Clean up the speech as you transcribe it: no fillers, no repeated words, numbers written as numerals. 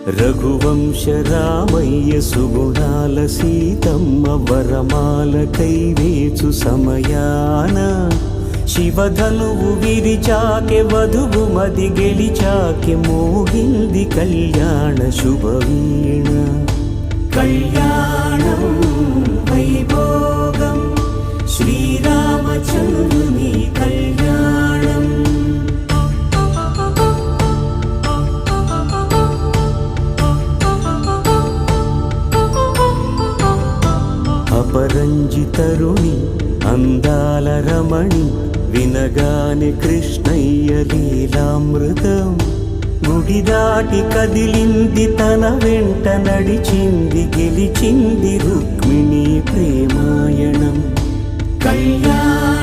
రఘువంశ రామయ్య సుగుణాల సీతమ్మ వరమాల కైవేచు సమయాన శివధనువు విరిచాకె వధువు మది గెలిచాకె మోగింది కళ్యాణ శుభవీణ. కళ్యాణం వైభోగం శ్రీరామచంద్రుని కళ్యాణం. అపరంజితరుణి అందాల రమణి వినగానే కృష్ణయ్య లీలామృతం. గుడి దాటి కదిలింది తన వెంట నడిచింది గెలిచింది రుక్మిణి ప్రేమాయణం. కళ్యాణ